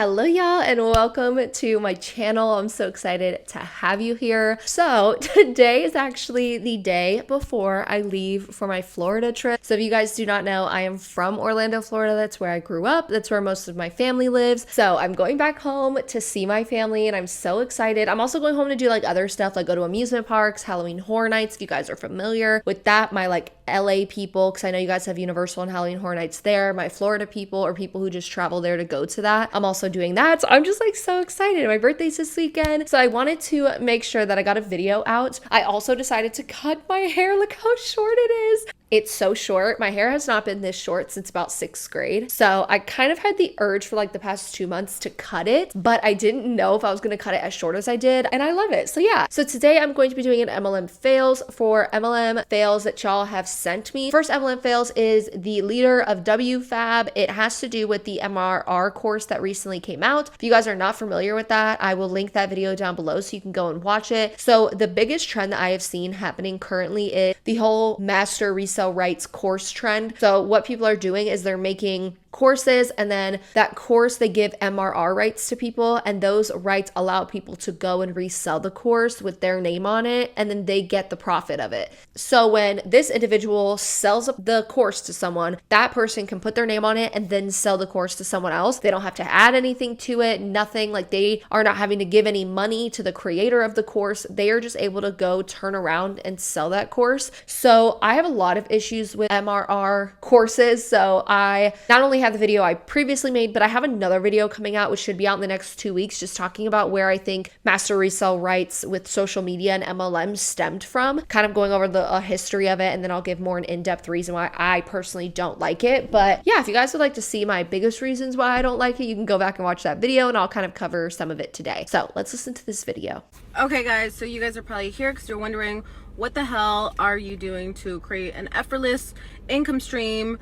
Hello y'all and welcome to my channel. I'm so excited to have you here. So today is actually the day before I leave for my Florida trip. So if you guys do not know, I am from Orlando, Florida. That's where I grew up. That's where most of my family lives. So I'm going back home to see my family and I'm so excited. I'm also going home to do like other stuff, like go to amusement parks, Halloween Horror Nights. If you guys are familiar with that, my like LA people, because I know you guys have Universal and Halloween Horror Nights there, my Florida people or people who just travel there to go to that. I'm also doing that. So I'm just like so excited. My birthday's this weekend. So I wanted to make sure that I got a video out. I also decided to cut my hair. Look how short it is. It's so short. My hair has not been this short since about 6th grade. So I kind of had the urge for like the past 2 months to cut it, but I didn't know if I was going to cut it as short as I did. And I love it. So yeah. So today I'm going to be doing an MLM fails for MLM fails that y'all have sent me. First MLM fails is the leader of WFAB. It has to do with the MRR course that recently came out. If you guys are not familiar with that, I will link that video down below so you can go and watch it. So the biggest trend that I have seen happening currently is the whole master resale rights course trend. So what people are doing is they're making courses, and then that course they give MRR rights to people, and those rights allow people to go and resell the course with their name on it, and then they get the profit of it. So when this individual sells the course to someone, that person can put their name on it and then sell the course to someone else. They don't have to add anything to it, nothing. Like they are not having to give any money to the creator of the course. They are just able to go turn around and sell that course. So I have a lot of issues with MRR courses. So I not only have the video I previously made, but I have another video coming out, which should be out in the next 2 weeks, just talking about where I think master resale rights with social media and MLM stemmed from, kind of going over the history of it, and then I'll give more an in-depth reason why I personally don't like it. But yeah, if you guys would like to see my biggest reasons why I don't like it, you can go back and watch that video and I'll kind of cover some of it today. So let's listen to this video. Okay guys, so you guys are probably here because you're wondering, what the hell are you doing to create an effortless income stream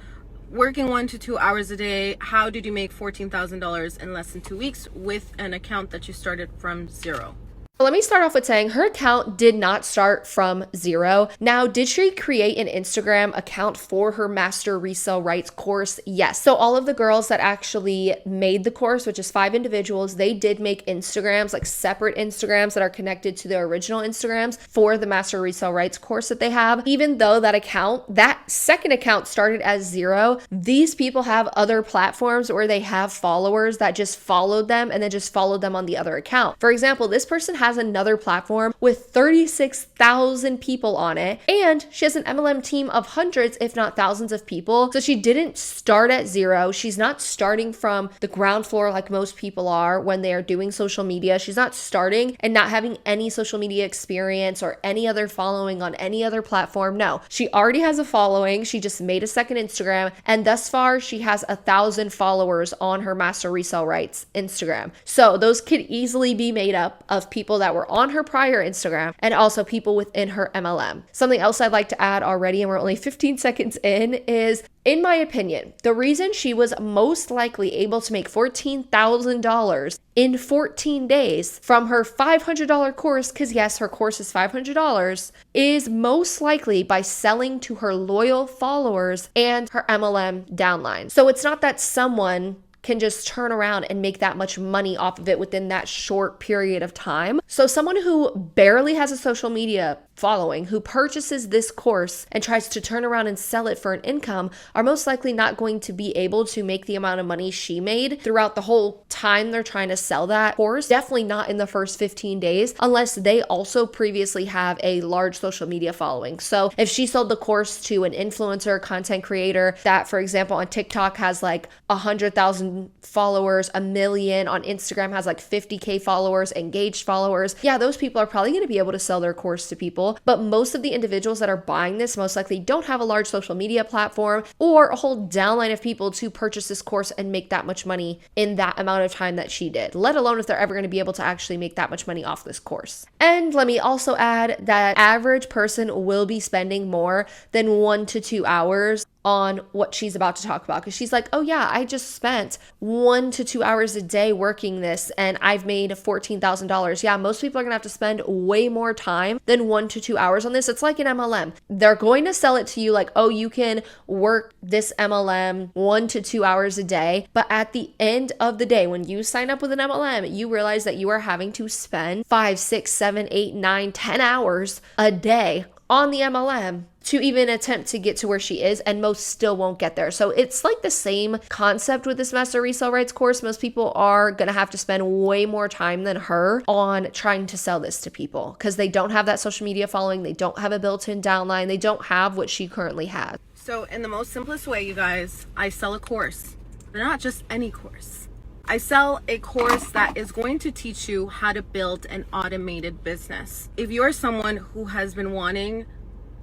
working 1 to 2 hours a day? How did you make $14,000 in less than 2 weeks with an account that you started from zero? Let me start off with saying her account did not start from zero. Now, did she create an Instagram account for her master resale rights course? Yes. So all of the girls that actually made the course, which is 5 individuals, they did make Instagrams, like separate Instagrams that are connected to their original Instagrams for the master resale rights course that they have. Even though that second account started as zero, these people have other platforms where they have followers that just followed them and then just followed them on the other account. For example, this person has another platform with 36,000 people on it, and she has an MLM team of hundreds, if not thousands of people. So she didn't start at zero. She's not starting from the ground floor like most people are when they are doing social media. She's not starting and not having any social media experience or any other following on any other platform. No, she already has a following. She just made a second Instagram, and thus far she has 1,000 followers on her master resale rights Instagram. So those could easily be made up of people that were on her prior Instagram and also people within her MLM. Something else I'd like to add already, and we're only 15 seconds in my opinion, the reason she was most likely able to make $14,000 in 14 days from her $500 course, because yes, her course is $500, is most likely by selling to her loyal followers and her MLM downline. So it's not that someone can just turn around and make that much money off of it within that short period of time. So someone who barely has a social media following, who purchases this course and tries to turn around and sell it for an income, are most likely not going to be able to make the amount of money she made throughout the whole time they're trying to sell that course. Definitely not in the first 15 days, unless they also previously have a large social media following. So if she sold the course to an influencer, content creator that, for example, on TikTok has like 100,000 followers, 1 million, on Instagram has like 50K followers, engaged followers, yeah, those people are probably going to be able to sell their course to people. But most of the individuals that are buying this most likely don't have a large social media platform or a whole downline of people to purchase this course and make that much money in that amount of time that she did, let alone if they're ever going to be able to actually make that much money off this course. And let me also add that average person will be spending more than 1 to 2 hours on what she's about to talk about, because she's like, oh yeah, I just spent 1 to 2 hours a day working this and I've made $14,000. Yeah, most people are gonna have to spend way more time than 1 to 2 hours on this. It's like an MLM. They're going to sell it to you like, oh, you can work this MLM 1 to 2 hours a day. But at the end of the day, when you sign up with an MLM, you realize that you are having to spend 5, 6, 7, 8, 9, 10 hours a day on the MLM to even attempt to get to where she is, and most still won't get there. So it's like the same concept with this Master Resale Rights course. Most people are gonna have to spend way more time than her on trying to sell this to people because they don't have that social media following, they don't have a built-in downline, they don't have what she currently has. So in the most simplest way, you guys, I sell a course. They're not just any course. I sell a course that is going to teach you how to build an automated business. If you're someone who has been wanting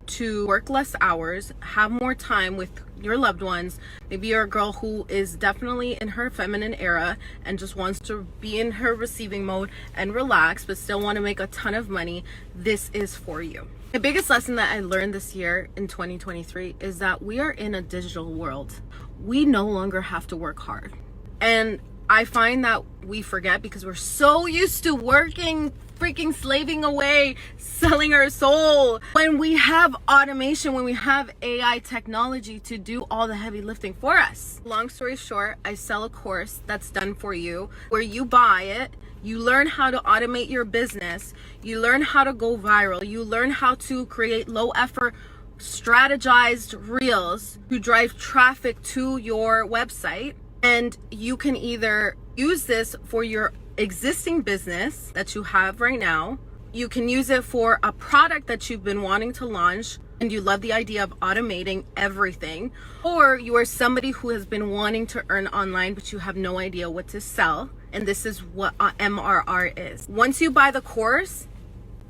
to work less hours, have more time with your loved ones, maybe you're a girl who is definitely in her feminine era and just wants to be in her receiving mode and relax, but still want to make a ton of money, this is for you. The biggest lesson that I learned this year in 2023 is that we are in a digital world. We no longer have to work hard. And I find that we forget because we're so used to working, freaking slaving away, selling our soul. When we have automation, when we have AI technology to do all the heavy lifting for us. Long story short, I sell a course that's done for you, where you buy it, you learn how to automate your business, you learn how to go viral, you learn how to create low effort, strategized reels to drive traffic to your website. And you can either use this for your existing business that you have right now. You can use it for a product that you've been wanting to launch and you love the idea of automating everything. Or you are somebody who has been wanting to earn online, but you have no idea what to sell. And this is what MRR is. Once you buy the course,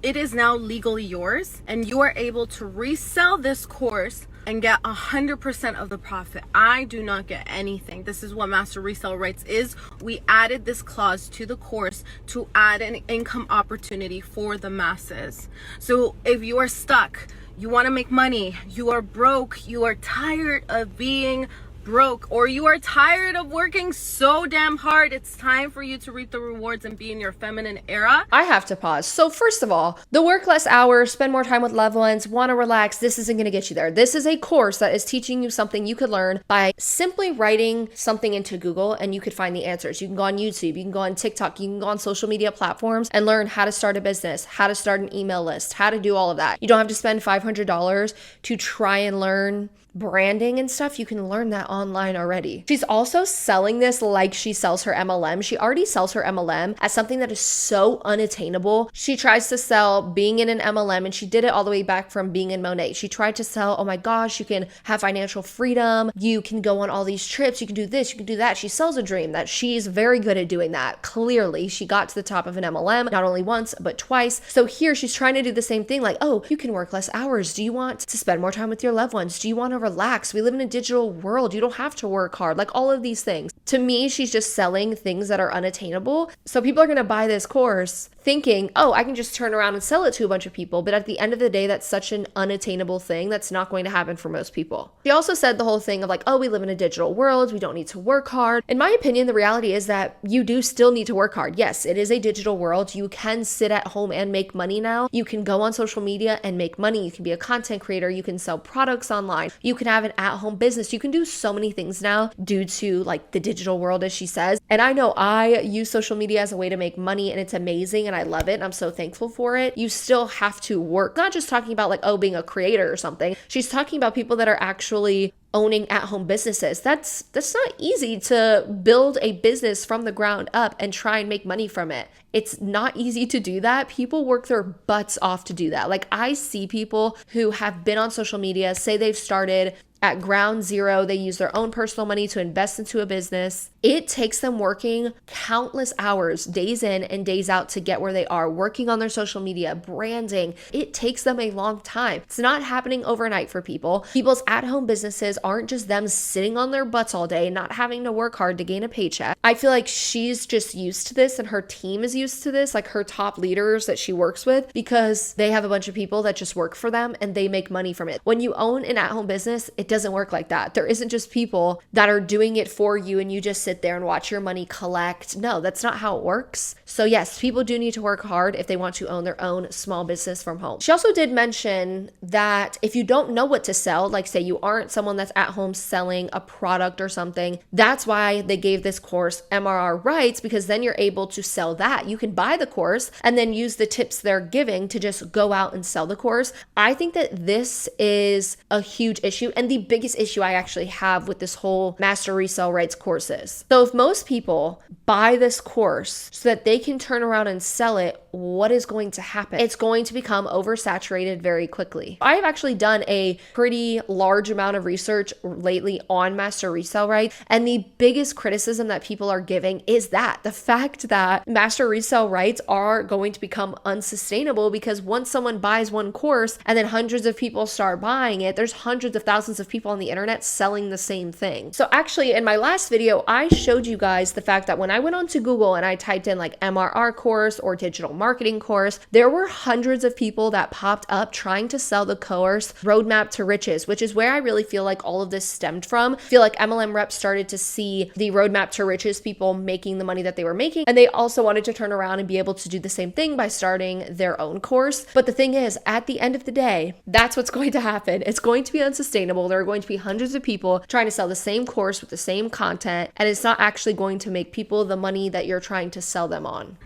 it is now legally yours and you are able to resell this course and get 100% of the profit. I do not get anything. This is what Master Resale Rights is. We added this clause to the course to add an income opportunity for the masses. So if you are stuck, you want to make money, you are broke, you are tired of being broke, or you are tired of working so damn hard, it's time for you to reap the rewards and be in your feminine era. I have to pause. So first of all, the work less hours, spend more time with loved ones, want to relax, this isn't going to get you there. This is a course that is teaching you something you could learn by simply writing something into Google and you could find the answers. You can go on YouTube, you can go on TikTok, you can go on social media platforms and learn how to start a business, how to start an email list, how to do all of that. You don't have to spend $500 to try and learn branding and stuff. You can learn that online already. She's also selling this like she sells her MLM. She already sells her MLM as something that is so unattainable. She tries to sell being in an MLM, and she did it all the way back from being in Monet. She tried to sell, oh my gosh, you can have financial freedom, you can go on all these trips, you can do this, you can do that. She sells a dream that she's very good at doing that. Clearly, she got to the top of an MLM, not only once, but twice. So here she's trying to do the same thing, like, oh, you can work less hours. Do you want to spend more time with your loved ones? Do you want to relax? We live in a digital world. You don't have to work hard. Like all of these things. To me, she's just selling things that are unattainable. So people are going to buy this course thinking, oh, I can just turn around and sell it to a bunch of people. But at the end of the day, that's such an unattainable thing that's not going to happen for most people. She also said the whole thing of like, oh, we live in a digital world. We don't need to work hard. In my opinion, the reality is that you do still need to work hard. Yes, it is a digital world. You can sit at home and make money now. You can go on social media and make money. You can be a content creator. You can sell products online. You can have an at-home business. You can do so many things now due to like the digital world, as she says. And I know I use social media as a way to make money and it's amazing and I love it and I'm so thankful for it. You still have to work. Not just talking about like, oh, being a creator or something. She's talking about people that are actually owning at-home businesses. That's not easy to build a business from the ground up and try and make money from it. It's not easy to do that. People work their butts off to do that. Like I see people who have been on social media, say they've started at ground zero, they use their own personal money to invest into a business. It takes them working countless hours, days in and days out to get where they are, working on their social media, branding. It takes them a long time. It's not happening overnight for people. People's at-home businesses aren't just them sitting on their butts all day, not having to work hard to gain a paycheck. I feel like she's just used to this and her team is used to this, like her top leaders that she works with, because they have a bunch of people that just work for them and they make money from it. When you own an at-home business, it doesn't work like that. There isn't just people that are doing it for you and you just sit there and watch your money collect. No, that's not how it works. So yes, people do need to work hard if they want to own their own small business from home. She also did mention that if you don't know what to sell, like say you aren't someone that's at home selling a product or something, that's why they gave this course MRR Rights, because then you're able to sell that. You can buy the course and then use the tips they're giving to just go out and sell the course. I think that this is a huge issue and the biggest issue I actually have with this whole master resale rights courses. So if most people buy this course so that they can turn around and sell it, what is going to happen? It's going to become oversaturated very quickly. I've actually done a pretty large amount of research lately on master resale rights, and the biggest criticism that people are giving is that the fact that master resale rights are going to become unsustainable, because once someone buys one course and then hundreds of people start buying it, there's hundreds of thousands of people on the internet selling the same thing. So actually in my last video, I showed you guys the fact that when I went onto Google and I typed in like MRR course or digital marketing course, there were hundreds of people that popped up trying to sell the course Roadmap to Riches, which is where I really feel like all of this stemmed from. I feel like MLM reps started to see the Roadmap to Riches people making the money that they were making, and they also wanted to turn around and be able to do the same thing by starting their own course. But the thing is, at the end of the day, that's what's going to happen. It's going to be unsustainable. There are going to be hundreds of people trying to sell the same course with the same content, and it's not actually going to make people the money that you're trying to sell them on.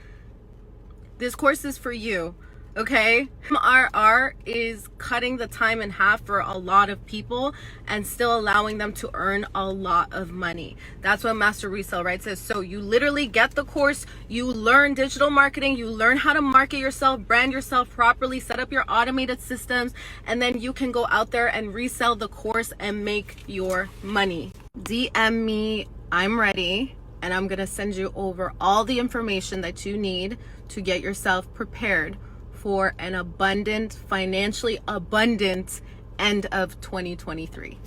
This course is for you, okay? MRR is cutting the time in half for a lot of people and still allowing them to earn a lot of money. That's what Master Resale Rights is. So you literally get the course, you learn digital marketing, you learn how to market yourself, brand yourself properly, set up your automated systems, and then you can go out there and resell the course and make your money. DM me, I'm ready, and I'm gonna send you over all the information that you need to get yourself prepared for an abundant, financially abundant end of 2023.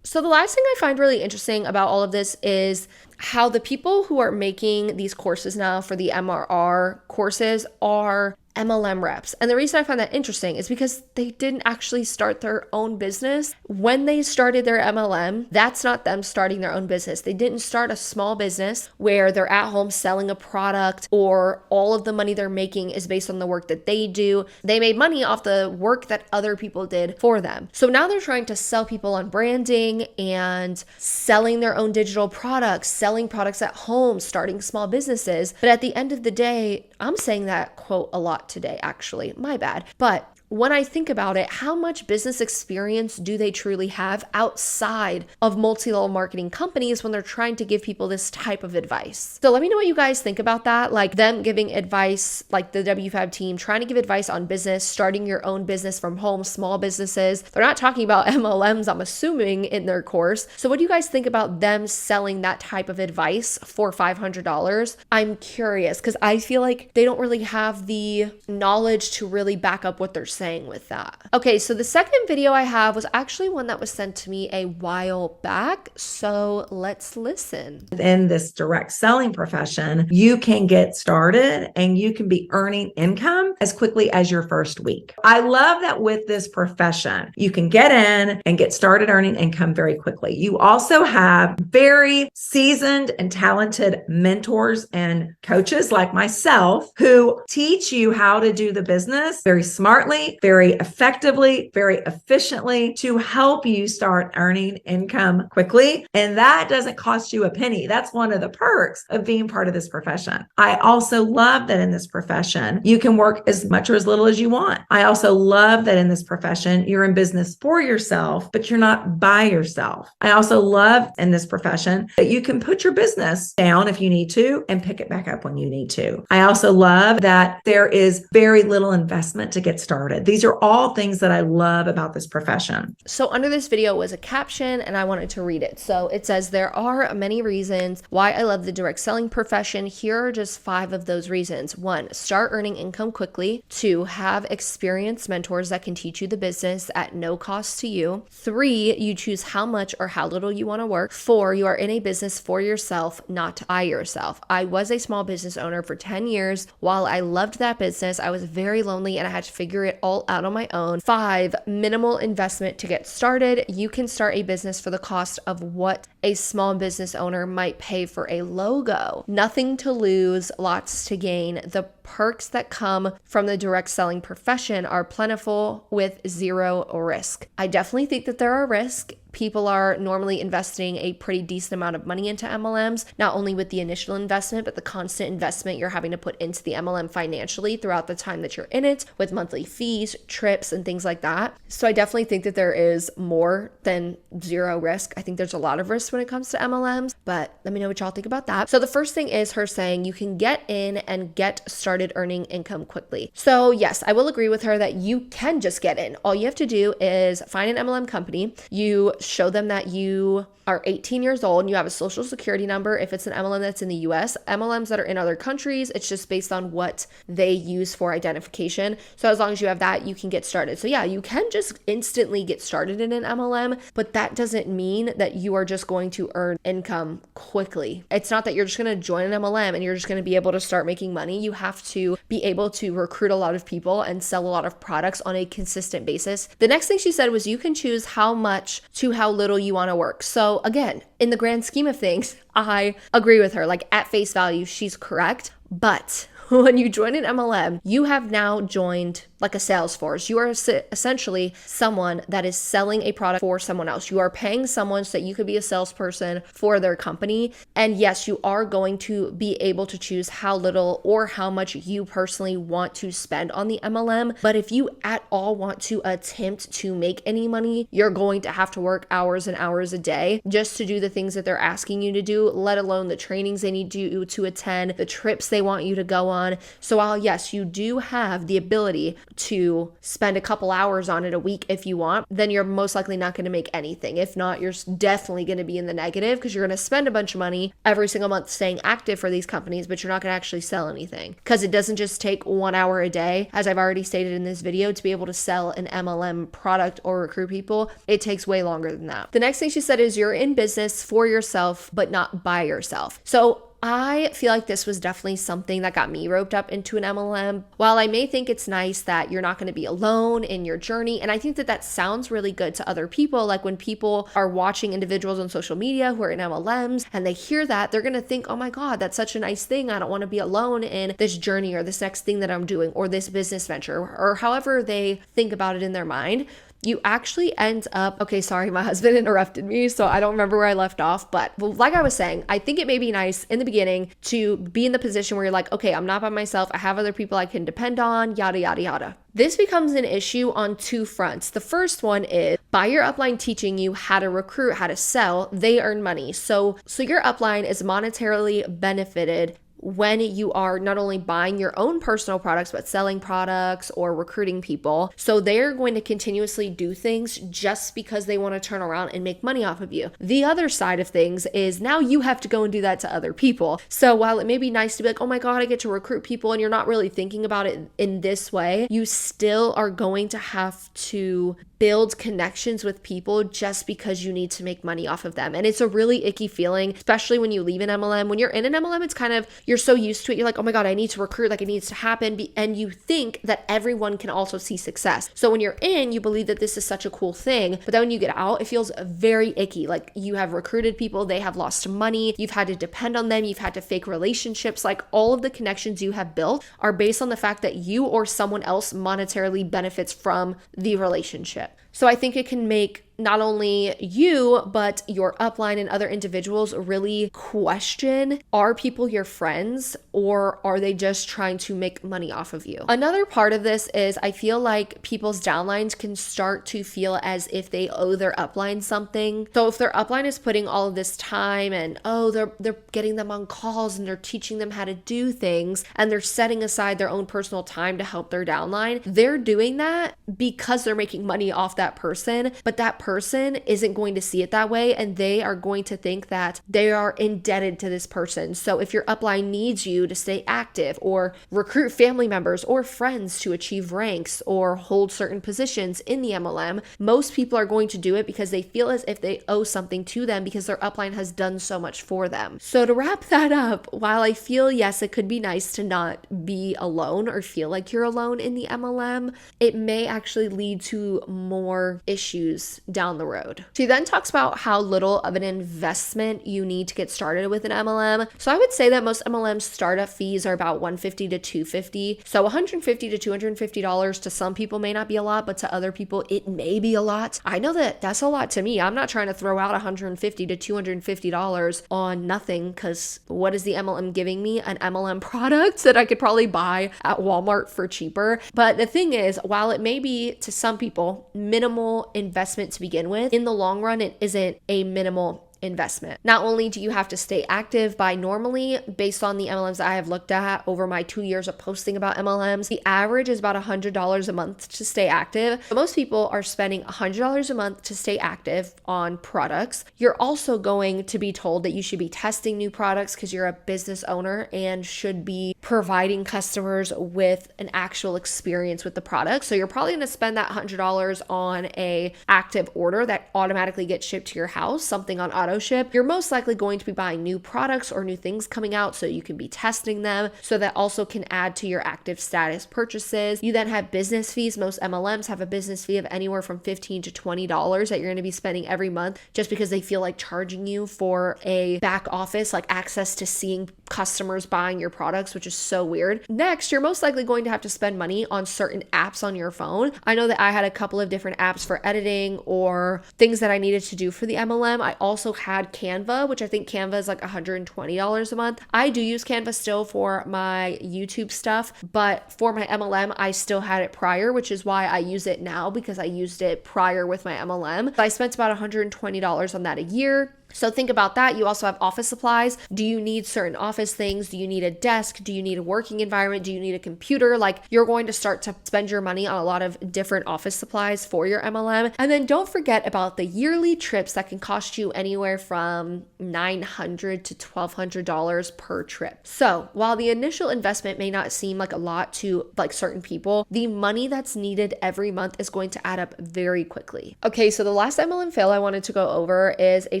So the last thing I find really interesting about all of this is how the people who are making these courses now for the MRR courses are MLM reps. And the reason I find that interesting is because they didn't actually start their own business. When they started their MLM, that's not them starting their own business. They didn't start a small business where they're at home selling a product or all of the money they're making is based on the work that they do. They made money off the work that other people did for them. So now they're trying to sell people on branding and selling their own digital products, selling products at home, starting small businesses. But at the end of the day, I'm saying that quote a lot today, actually, my bad. But when I think about it, how much business experience do they truly have outside of multi-level marketing companies when they're trying to give people this type of advice? So let me know what you guys think about that. Like them giving advice, like the W5 team, trying to give advice on business, starting your own business from home, small businesses. They're not talking about MLMs, I'm assuming, in their course. So what do you guys think about them selling that type of advice for $500? I'm curious because I feel like they don't really have the knowledge to really back up what they're saying with that. Okay, so the second video I have was actually one that was sent to me a while back. So let's listen. In this direct selling profession, you can get started and you can be earning income as quickly as your first week. I love that with this profession, you can get in and get started earning income very quickly. You also have very seasoned and talented mentors and coaches like myself who teach you how to do the business very smartly, very effectively, very efficiently to help you start earning income quickly. And that doesn't cost you a penny. That's one of the perks of being part of this profession. I also love that in this profession, you can work as much or as little as you want. I also love that in this profession, you're in business for yourself, but you're not by yourself. I also love in this profession that you can put your business down if you need to and pick it back up when you need to. I also love that there is very little investment to get started. These are all things that I love about this profession. So under this video was a caption and I wanted to read it. So it says, there are many reasons why I love the direct selling profession. Here are just 5 of those reasons. 1, start earning income quickly. 2, have experienced mentors that can teach you the business at no cost to you. 3, you choose how much or how little you want to work. 4, you are in a business for yourself, not by yourself. I was a small business owner for 10 years. While I loved that business, I was very lonely and I had to figure it all all out on my own. 5, minimal investment to get started. You can start a business for the cost of what a small business owner might pay for a logo. Nothing to lose, lots to gain. The perks that come from the direct selling profession are plentiful with zero risk. I definitely think that there are risks. People are normally investing a pretty decent amount of money into MLMs, not only with the initial investment, but the constant investment you're having to put into the MLM financially throughout the time that you're in it, with monthly fees, trips, and things like that. So I definitely think that there is more than zero risk. I think there's a lot of risk when it comes to MLMs, but let me know what y'all think about that. So the first thing is her saying you can get in and get started earning income quickly. So yes, I will agree with her that you can just get in. All you have to do is find an MLM company. You show them that you are 18 years old and you have a social security number. If it's an MLM that's in the US, MLMs that are in other countries, it's just based on what they use for identification. So as long as you have that, you can get started. So yeah, you can just instantly get started in an MLM, but that doesn't mean that you are just going to earn income quickly. It's not that you're just going to join an MLM and you're just going to be able to start making money. You have to be able to recruit a lot of people and sell a lot of products on a consistent basis. The next thing she said was you can choose how much to how little you want to work. So again, in the grand scheme of things, I agree with her. Like at face value, she's correct. But when you join an MLM, you have now joined like a sales force. You are essentially someone that is selling a product for someone else. You are paying someone so that you could be a salesperson for their company. And yes, you are going to be able to choose how little or how much you personally want to spend on the MLM. But if you at all want to attempt to make any money, you're going to have to work hours and hours a day just to do the things that they're asking you to do, let alone the trainings they need you to attend, the trips they want you to go on. So while yes, you do have the ability to spend a couple hours on it a week if you want, then you're most likely not going to make anything. If not, you're definitely going to be in the negative because you're going to spend a bunch of money every single month staying active for these companies, but you're not going to actually sell anything because it doesn't just take 1 hour a day, as I've already stated in this video, to be able to sell an MLM product or recruit people. It takes way longer than that. The next thing she said is you're in business for yourself, but not by yourself. So I feel like this was definitely something that got me roped up into an MLM. While I may think it's nice that you're not going to be alone in your journey, and I think that that sounds really good to other people, like when people are watching individuals on social media who are in MLMs and they hear that, they're going to think, oh my God, that's such a nice thing. I don't want to be alone in this journey or this next thing that I'm doing or this business venture or however they think about it in their mind. You actually end up, okay, sorry, my husband interrupted me, so I don't remember where I left off, but like I was saying, I think it may be nice in the beginning to be in the position where you're like, okay, I'm not by myself, I have other people I can depend on, yada, yada, yada. This becomes an issue on two fronts. The first one is by your upline teaching you how to recruit, how to sell, they earn money. So your upline is monetarily benefited when you are not only buying your own personal products, but selling products or recruiting people. So they're going to continuously do things just because they want to turn around and make money off of you. The other side of things is now you have to go and do that to other people. So while it may be nice to be like, oh my God, I get to recruit people, and you're not really thinking about it in this way, you still are going to have to build connections with people just because you need to make money off of them. And it's a really icky feeling, especially when you leave an MLM. When you're in an MLM, it's kind of, you're so used to it. You're like, oh my God, I need to recruit, like it needs to happen. And you think that everyone can also see success. So when you're in, you believe that this is such a cool thing. But then when you get out, it feels very icky. Like you have recruited people, they have lost money. You've had to depend on them. You've had to fake relationships. Like all of the connections you have built are based on the fact that you or someone else monetarily benefits from the relationship. So I think it can make not only you, but your upline and other individuals really question, are people your friends or are they just trying to make money off of you? Another part of this is I feel like people's downlines can start to feel as if they owe their upline something. So if their upline is putting all of this time and they're getting them on calls and they're teaching them how to do things and they're setting aside their own personal time to help their downline, they're doing that because they're making money off that person, but that person person isn't going to see it that way, and they are going to think that they are indebted to this person. So if your upline needs you to stay active or recruit family members or friends to achieve ranks or hold certain positions in the MLM, most people are going to do it because they feel as if they owe something to them because their upline has done so much for them. So to wrap that up, while I feel, yes, it could be nice to not be alone or feel like you're alone in the MLM, it may actually lead to more issues down the road. She then talks about how little of an investment you need to get started with an MLM. So I would say that most MLM startup fees are about $150 to $250. So $150 to $250 to some people may not be a lot, but to other people it may be a lot. I know that that's a lot to me. I'm not trying to throw out $150 to $250 on nothing, because what is the MLM giving me? An MLM product that I could probably buy at Walmart for cheaper. But the thing is, while it may be to some people minimal investment to begin with, in the long run, it isn't a minimal investment. Not only do you have to stay active by normally, based on the MLMs that I have looked at over my 2 years of posting about MLMs, the average is about $100 a month to stay active. So most people are spending $100 a month to stay active on products. You're also going to be told that you should be testing new products because you're a business owner and should be providing customers with an actual experience with the product. So you're probably going to spend that $100 on a active order that automatically gets shipped to your house, something on auto ship. You're most likely going to be buying new products or new things coming out so you can be testing them. So that also can add to your active status purchases. You then have business fees. Most MLMs have a business fee of anywhere from $15 to $20 that you're going to be spending every month just because they feel like charging you for a back office, like access to seeing customers buying your products, which is so weird. Next, you're most likely going to have to spend money on certain apps on your phone. I know that I had a couple of different apps for editing or things that I needed to do for the MLM. I also had Canva, which I think Canva is like $120 a month. I do use Canva still for my YouTube stuff, but for my MLM, I still had it prior, which is why I use it now, because I used it prior with my MLM. I spent about $120 on that a year. So think about that. You also have office supplies. Do you need certain office things? Do you need a desk? Do you need a working environment? Do you need a computer? Like, you're going to start to spend your money on a lot of different office supplies for your MLM. And then don't forget about the yearly trips that can cost you anywhere from $900 to $1,200 per trip. So while the initial investment may not seem like a lot to like certain people, the money that's needed every month is going to add up very quickly. Okay, so the last MLM fail I wanted to go over is a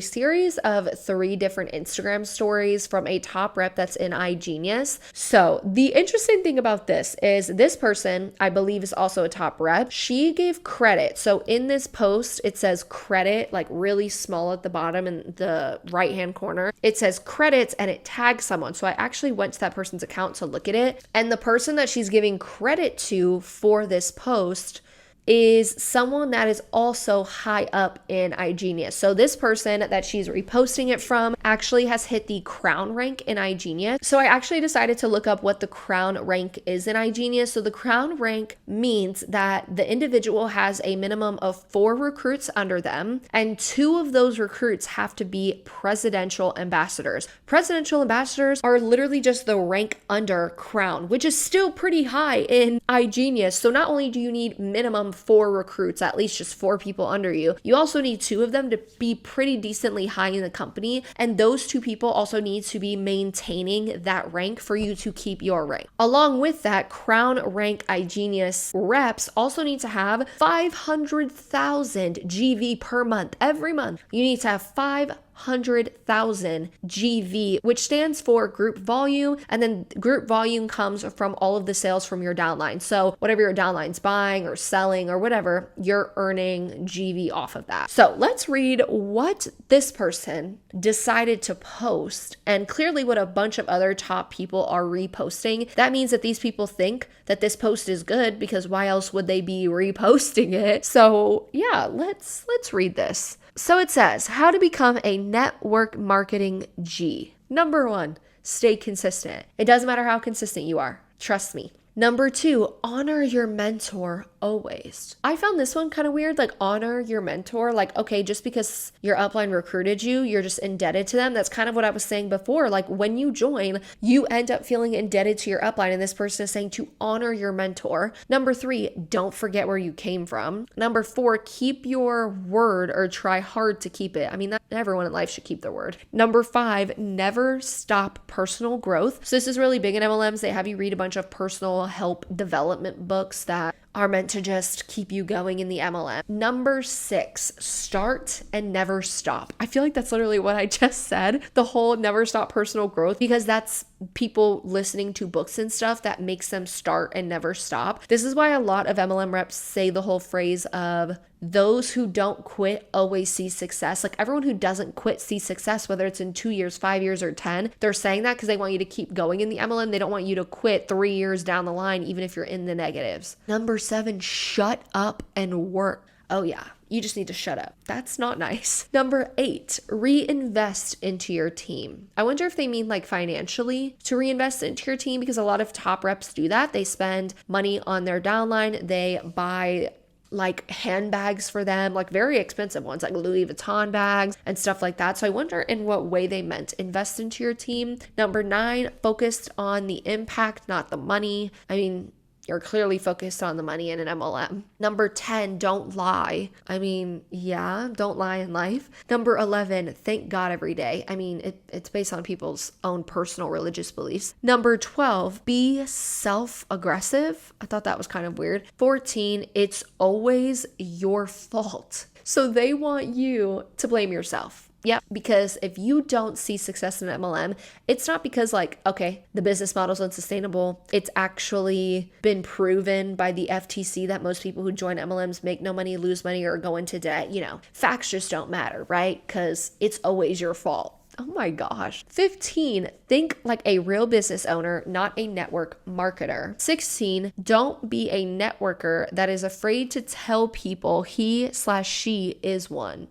series of 3 different Instagram stories from a top rep that's in iGenius. So the interesting thing about this is this person, I believe, is also a top rep. She gave credit. So in this post, it says credit, like really small at the bottom in the right-hand corner. It says credits and it tags someone. So I actually went to that person's account to look at it. And the person that she's giving credit to for this post is someone that is also high up in iGenius. So this person that she's reposting it from actually has hit the crown rank in iGenius. So I actually decided to look up what the crown rank is in iGenius. So the crown rank means that the individual has a minimum of 4 recruits under them, and 2 of those recruits have to be presidential ambassadors. Presidential ambassadors are literally just the rank under crown, which is still pretty high in iGenius. So not only do you need minimum 4 recruits, at least just 4 people under you, you also need 2 of them to be pretty decently high in the company. And those 2 people also need to be maintaining that rank for you to keep your rank. Along with that, crown rank iGenius reps also need to have 500,000 GV per month. Every month, you need to have 500,000 GV, which stands for group volume. And then group volume comes from all of the sales from your downline. So whatever your downline's buying or selling or whatever, you're earning GV off of that. So let's read what this person decided to post, and clearly what a bunch of other top people are reposting. That means that these people think that this post is good, because why else would they be reposting it? So yeah, let's read this. So it says, how to become a network marketing G. Number 1, stay consistent. It doesn't matter how consistent you are. Trust me. Number 2, honor your mentor always. I found this one kind of weird, like honor your mentor. Like, okay, just because your upline recruited you, you're just indebted to them. That's kind of what I was saying before. Like when you join, you end up feeling indebted to your upline, and this person is saying to honor your mentor. Number 3, don't forget where you came from. Number 4, keep your word or try hard to keep it. I mean, everyone in life should keep their word. Number 5, never stop personal growth. So this is really big in MLMs. They have you read a bunch of personal help development books that are meant to just keep you going in the MLM. Number 6, start and never stop. I feel like that's literally what I just said, the whole never stop personal growth, because that's people listening to books and stuff that makes them start and never stop. This is why a lot of MLM reps say the whole phrase of those who don't quit always see success. Like everyone who doesn't quit sees success, whether it's in 2 years, 5 years, or 10. They're saying that because they want you to keep going in the MLM. They don't want you to quit 3 years down the line, even if you're in the negatives. Number 7, shut up and work. Oh yeah, you just need to shut up. That's not nice. Number 8, reinvest into your team. I wonder if they mean like financially to reinvest into your team, because a lot of top reps do that. They spend money on their downline. They buy like handbags for them, like very expensive ones, like Louis Vuitton bags and stuff like that. So I wonder in what way they meant invest into your team. Number 9, focused on the impact, not the money. I mean, you're clearly focused on the money in an MLM. Number 10, don't lie. I mean, yeah, don't lie in life. Number 11, thank God every day. I mean, it's based on people's own personal religious beliefs. Number 12, be self-aggressive. I thought that was kind of weird. 14, it's always your fault. So they want you to blame yourself. Yep, because if you don't see success in MLM, it's not because like, okay, the business model is unsustainable. It's actually been proven by the FTC that most people who join MLMs make no money, lose money, or go into debt. You know, facts just don't matter, right? Because it's always your fault. Oh my gosh. 15, think like a real business owner, not a network marketer. 16, don't be a networker that is afraid to tell people he/she is one.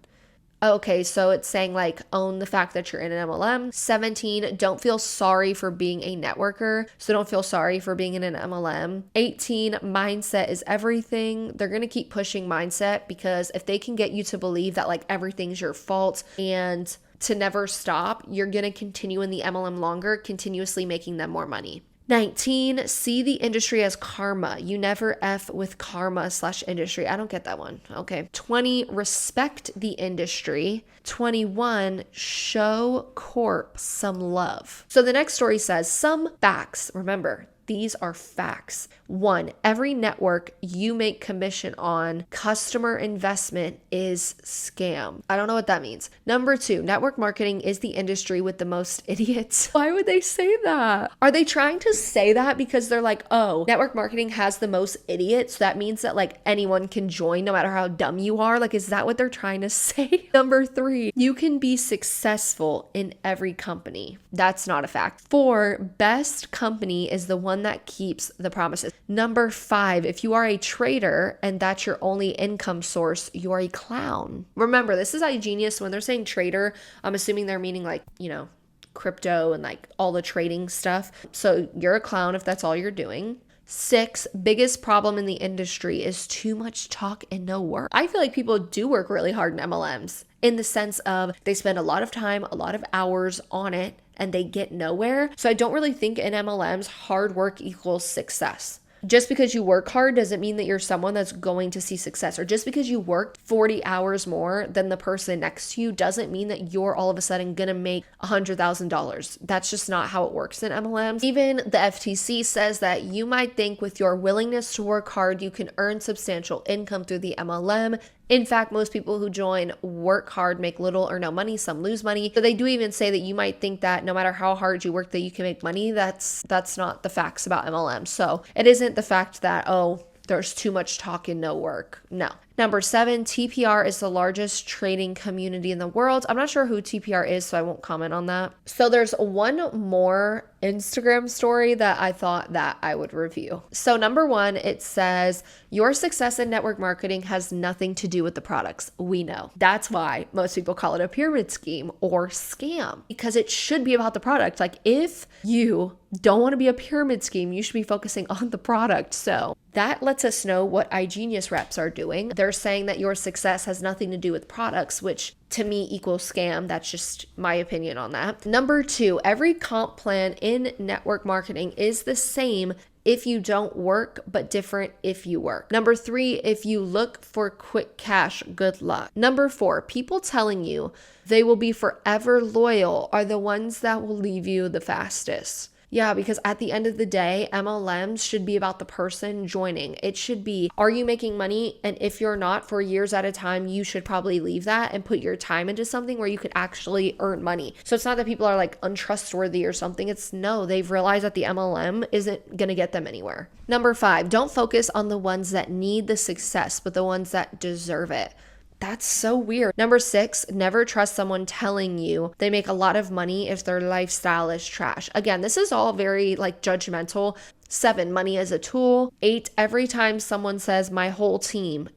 Okay, so it's saying like own the fact that you're in an MLM. 17, don't feel sorry for being a networker. So don't feel sorry for being in an MLM. 18, mindset is everything. They're going to keep pushing mindset, because if they can get you to believe that like everything's your fault and to never stop, you're going to continue in the MLM longer, continuously making them more money. 19, see the industry as karma. You never F with karma/industry. I don't get that one. Okay. 20, respect the industry. 21, show corp some love. So the next story says some facts. Remember, these are facts. 1, every network you make commission on, customer investment is scam. I don't know what that means. Number 2, network marketing is the industry with the most idiots. Why would they say that? Are they trying to say that because they're like, oh, network marketing has the most idiots, so that means that like anyone can join no matter how dumb you are? Like, is that what they're trying to say? Number 3, you can be successful in every company. That's not a fact. 4, best company is the one that keeps the promises. Number 5, if you are a trader and that's your only income source, you're a clown. Remember, this is iGenius. When they're saying trader, I'm assuming they're meaning like, you know, crypto and like all the trading stuff. So you're a clown if that's all you're doing. 6, biggest problem in the industry is too much talk and no work. I feel like people do work really hard in MLMs, in the sense of they spend a lot of time, a lot of hours on it, and they get nowhere. So I don't really think in MLMs hard work equals success. Just because you work hard doesn't mean that you're someone that's going to see success. Or just because you worked 40 hours more than the person next to you doesn't mean that you're all of a sudden gonna make $100,000. That's just not how it works in MLMs. Even the FTC says that you might think with your willingness to work hard, you can earn substantial income through the MLM. In fact, most people who join work hard, make little or no money, some lose money. So they do even say that you might think that no matter how hard you work that you can make money. That's not the facts about MLM. So it isn't the fact that, oh, there's too much talk and no work. No. Number 7, TPR is the largest trading community in the world. I'm not sure who TPR is, so I won't comment on that. So there's one more Instagram story that I thought that I would review. So number 1, it says, your success in network marketing has nothing to do with the products. We know. That's why most people call it a pyramid scheme or scam, because it should be about the product. Like, if you don't want to be a pyramid scheme, you should be focusing on the product. So that lets us know what iGenius reps are doing. They're saying that your success has nothing to do with products, which to me equals scam. That's just my opinion on that. Number 2, every comp plan in network marketing is the same if you don't work, but different if you work. Number 3, if you look for quick cash, good luck. Number 4, people telling you they will be forever loyal are the ones that will leave you the fastest. Yeah, because at the end of the day, MLMs should be about the person joining. It should be, are you making money? And if you're not for years at a time, you should probably leave that and put your time into something where you could actually earn money. So it's not that people are like untrustworthy or something. It's no, they've realized that the MLM isn't going to get them anywhere. Number 5, don't focus on the ones that need the success, but the ones that deserve it. That's so weird. Number 6, never trust someone telling you they make a lot of money if their lifestyle is trash. Again, this is all very like judgmental. 7, money as a tool. 8, every time someone says my whole team, ...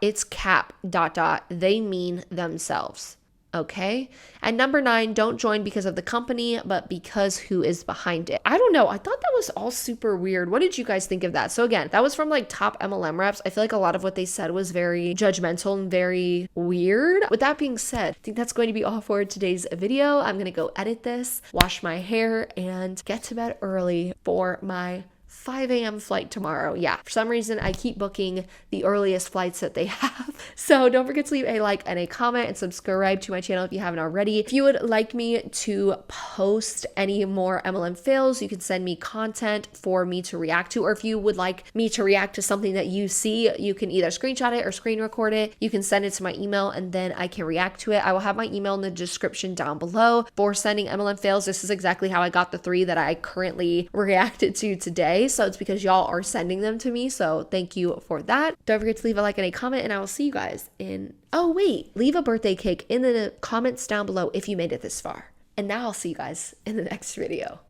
it's cap ... they mean themselves. Okay. And number 9, don't join because of the company, but because who is behind it. I don't know. I thought that was all super weird. What did you guys think of that? So again, that was from like top MLM reps. I feel like a lot of what they said was very judgmental and very weird. With that being said, I think that's going to be all for today's video. I'm going to go edit this, wash my hair, and get to bed early for my 5 a.m. flight tomorrow. Yeah, for some reason, I keep booking the earliest flights that they have. So don't forget to leave a like and a comment and subscribe to my channel if you haven't already. If you would like me to post any more MLM fails, you can send me content for me to react to, or if you would like me to react to something that you see, you can either screenshot it or screen record it. You can send it to my email and then I can react to it. I will have my email in the description down below for sending MLM fails. This is exactly how I got the 3 that I currently reacted to today. So it's because y'all are sending them to me. So thank you for that. Don't forget to leave a like and a comment, and I will see you guys in, oh wait, leave a birthday cake in the comments down below if you made it this far. And now I'll see you guys in the next video.